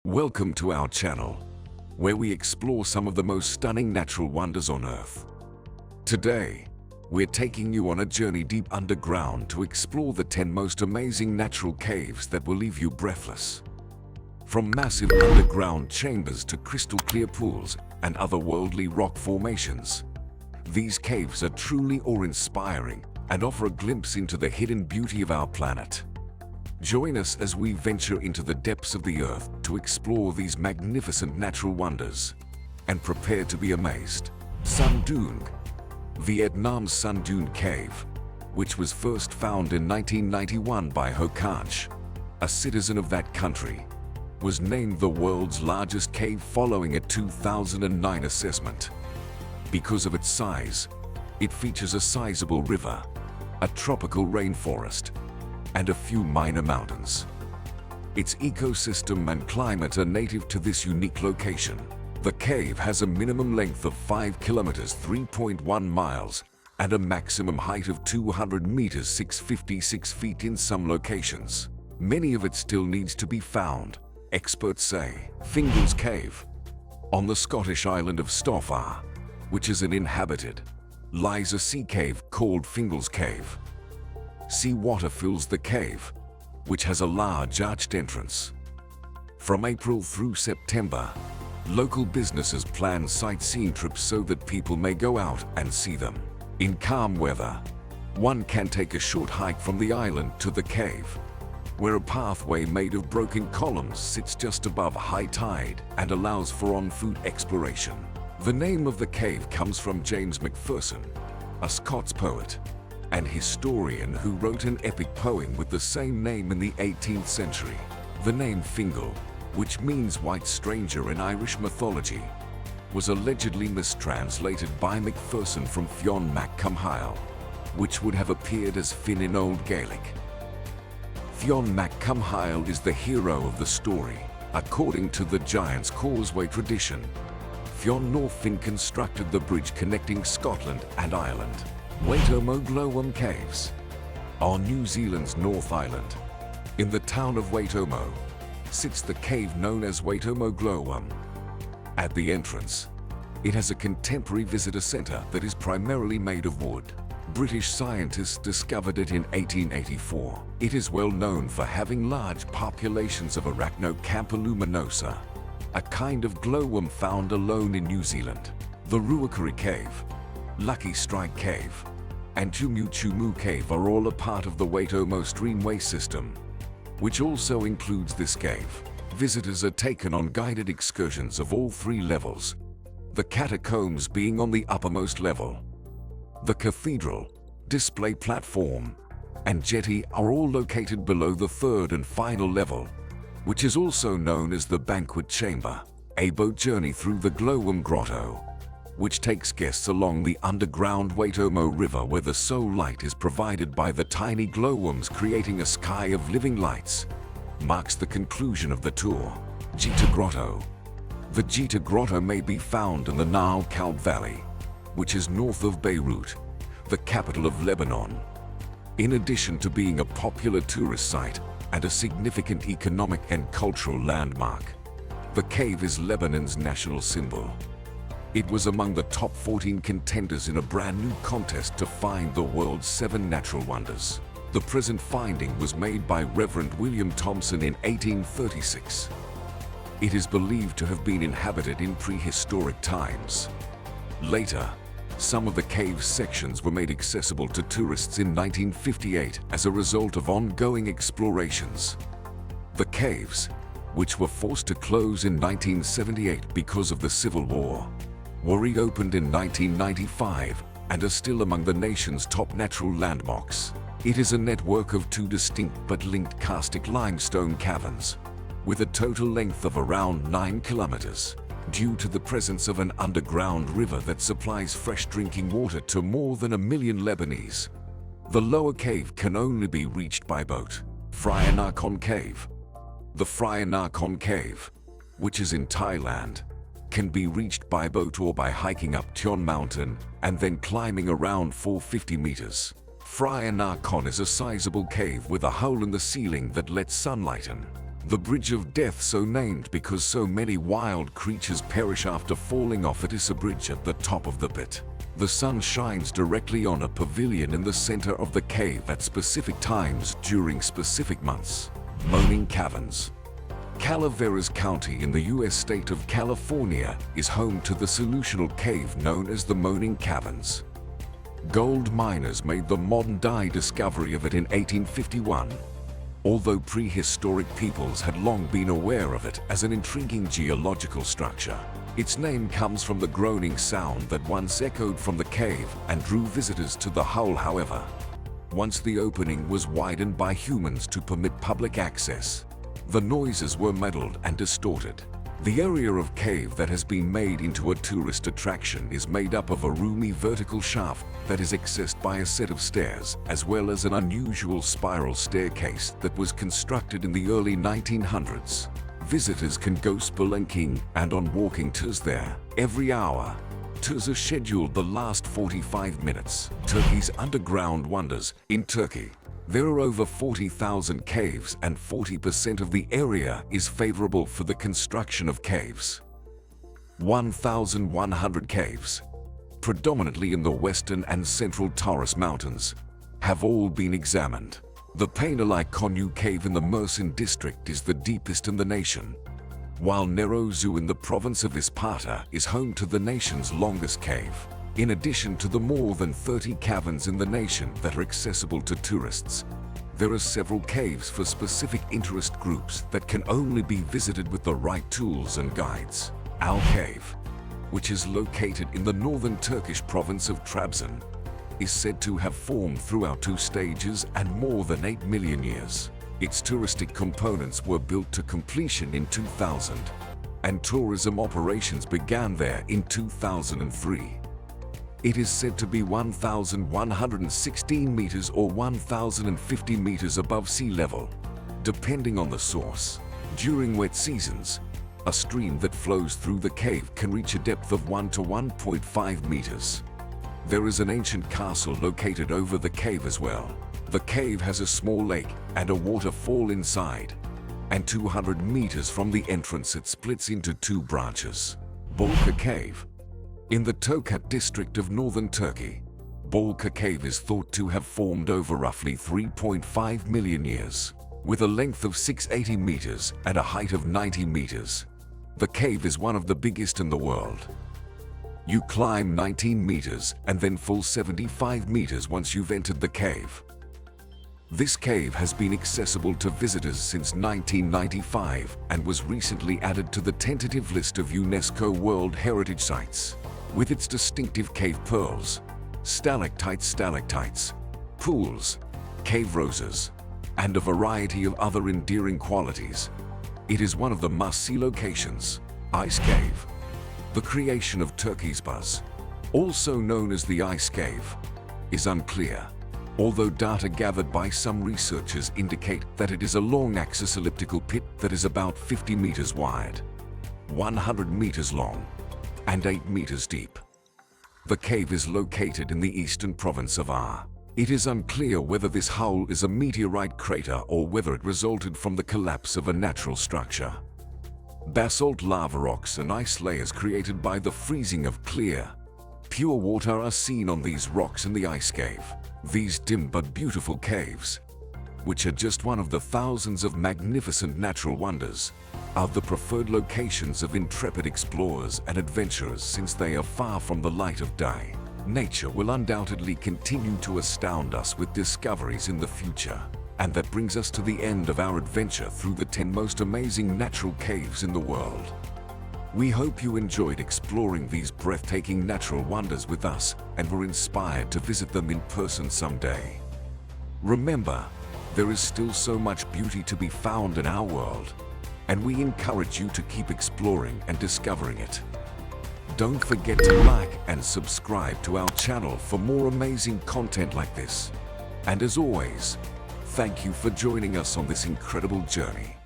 Welcome to our channel, where we explore some of the most stunning natural wonders on Earth. Today, we're taking you on a journey deep underground to explore the 10 most amazing natural caves that will leave you breathless. From massive underground chambers to crystal clear pools and otherworldly rock formations, these caves are truly awe-inspiring and offer a glimpse into the hidden beauty of our planet. Join us as we venture into the depths of the Earth to explore these magnificent natural wonders and prepare to be amazed. Son Doong, Vietnam's Son Doong Cave, which was first found in 1991 by Ho Kanch, a citizen of that country, was named the world's largest cave following a 2009 assessment. Because of its size, it features a sizable river, a tropical rainforest, and a few minor mountains. Its ecosystem and climate are native to this unique location. The cave has a minimum length of 5 kilometers (3.1 miles) and a maximum height of 200 meters (656 feet) in some locations. Many of it still needs to be found, experts say. Fingal's Cave, on the Scottish island of Stoffa, which is uninhabited, lies a sea cave called Fingal's Cave. Sea water fills the cave, which has a large arched entrance. From April through September, local businesses plan sightseeing trips so that people may go out and see them. In calm weather, one can take a short hike from the island to the cave, where a pathway made of broken columns sits just above high tide and allows for on-foot exploration. The name of the cave comes from James Macpherson, a Scots poet and historian who wrote an epic poem with the same name in the 18th century. The name Fingal, which means white stranger in Irish mythology, was allegedly mistranslated by Macpherson from Fionn Mac Cumhail, which would have appeared as Finn in Old Gaelic. Fionn Mac Cumhail is the hero of the story. According to the Giant's Causeway tradition, Fionn nor Finn constructed the bridge connecting Scotland and Ireland. Waitomo Glowworm Caves, on New Zealand's North Island. In the town of Waitomo sits the cave known as Waitomo Glowworm. At the entrance, it has a contemporary visitor centre that is primarily made of wood. British scientists discovered it in 1884. It is well known for having large populations of Arachnocampus luminosa, a kind of glowworm found alone in New Zealand. The Ruakari Cave, Lucky Strike Cave, and Tumu Chumu Cave are all a part of the Waitomo Streamway system, which also includes this cave. Visitors are taken on guided excursions of all 3 levels, the catacombs being on the uppermost level. The cathedral, display platform, and jetty are all located below the 3rd and final level, which is also known as the banquet chamber. A boat journey through the Glowworm Grotto, which takes guests along the underground Waitomo River where the sole light is provided by the tiny glowworms creating a sky of living lights, marks the conclusion of the tour. Jita Grotto. The Jita Grotto may be found in the Nile Kalb Valley, which is north of Beirut, the capital of Lebanon. In addition to being a popular tourist site and a significant economic and cultural landmark, the cave is Lebanon's national symbol. It was among the top 14 contenders in a brand new contest to find the world's 7 natural wonders. The present finding was made by Reverend William Thompson in 1836. It is believed to have been inhabited in prehistoric times. Later, some of the cave's sections were made accessible to tourists in 1958 as a result of ongoing explorations. The caves, which were forced to close in 1978 because of the Civil War, were reopened in 1995 and are still among the nation's top natural landmarks. It is a network of 2 distinct but linked karstic limestone caverns, with a total length of around 9 kilometers. Due to the presence of an underground river that supplies fresh drinking water to more than 1 million Lebanese, the lower cave can only be reached by boat. Phra Nakhon Cave. The Phra Nakhon Cave, which is in Thailand, can be reached by boat or by hiking up Tion Mountain and then climbing around 450 meters. Phra Nakhon is a sizable cave with a hole in the ceiling that lets sunlight in. The Bridge of Death, so named because so many wild creatures perish after falling off it, is a bridge at the top of the pit. The sun shines directly on a pavilion in the center of the cave at specific times during specific months. Moaning Caverns. Calaveras County in the U.S. state of California is home to the solutional cave known as the Moaning Caverns. Gold miners made the modern-day discovery of it in 1851. Although prehistoric peoples had long been aware of it as an intriguing geological structure, its name comes from the groaning sound that once echoed from the cave and drew visitors to the hole. However, once the opening was widened by humans to permit public access, the noises were muddled and distorted. The area of cave that has been made into a tourist attraction is made up of a roomy vertical shaft that is accessed by a set of stairs, as well as an unusual spiral staircase that was constructed in the early 1900s. Visitors can go spelunking and on walking tours there every hour. Tours are scheduled the last 45 minutes. Turkey's underground wonders. In Turkey, there are over 40,000 caves, and 40% of the area is favorable for the construction of caves. 1,100 caves, predominantly in the western and central Taurus Mountains, have all been examined. The Painalai Konyu Cave in the Mersin district is the deepest in the nation, while Nerozu in the province of Isparta is home to the nation's longest cave. In addition to the more than 30 caverns in the nation that are accessible to tourists, there are several caves for specific interest groups that can only be visited with the right tools and guides. Al Cave, which is located in the northern Turkish province of Trabzon, is said to have formed throughout 2 stages and more than 8 million years. Its touristic components were built to completion in 2000, and tourism operations began there in 2003. It is said to be 1,116 meters or 1,050 meters above sea level, depending on the source. During wet seasons, a stream that flows through the cave can reach a depth of 1 to 1.5 meters. There is an ancient castle located over the cave as well. The cave has a small lake and a waterfall inside, and 200 meters from the entrance it splits into 2 branches. Balka Cave. In the Tokat district of northern Turkey, Balka Cave is thought to have formed over roughly 3.5 million years. With a length of 680 meters and a height of 90 meters, the cave is one of the biggest in the world. You climb 19 meters and then full 75 meters once you've entered the cave. This cave has been accessible to visitors since 1995 and was recently added to the tentative list of UNESCO World Heritage Sites. With its distinctive cave pearls, stalactites, pools, cave roses, and a variety of other endearing qualities, it is one of the must-see locations. Ice Cave. The creation of Turkey's Buz, also known as the Ice Cave, is unclear, although data gathered by some researchers indicate that it is a long-axis elliptical pit that is about 50 meters wide, 100 meters long, and 8 meters deep. The cave is located in the eastern province of Ar. It is unclear whether this hole is a meteorite crater or whether it resulted from the collapse of a natural structure. Basalt lava rocks and ice layers created by the freezing of clear, pure water are seen on these rocks in the ice cave. These dim but beautiful caves, which are just one of the thousands of magnificent natural wonders, are the preferred locations of intrepid explorers and adventurers since they are far from the light of day. Nature will undoubtedly continue to astound us with discoveries in the future, and that brings us to the end of our adventure through the 10 most amazing natural caves in the world. We hope you enjoyed exploring these breathtaking natural wonders with us and were inspired to visit them in person someday. Remember, there is still so much beauty to be found in our world, and we encourage you to keep exploring and discovering it. Don't forget to like and subscribe to our channel for more amazing content like this. And as always, thank you for joining us on this incredible journey.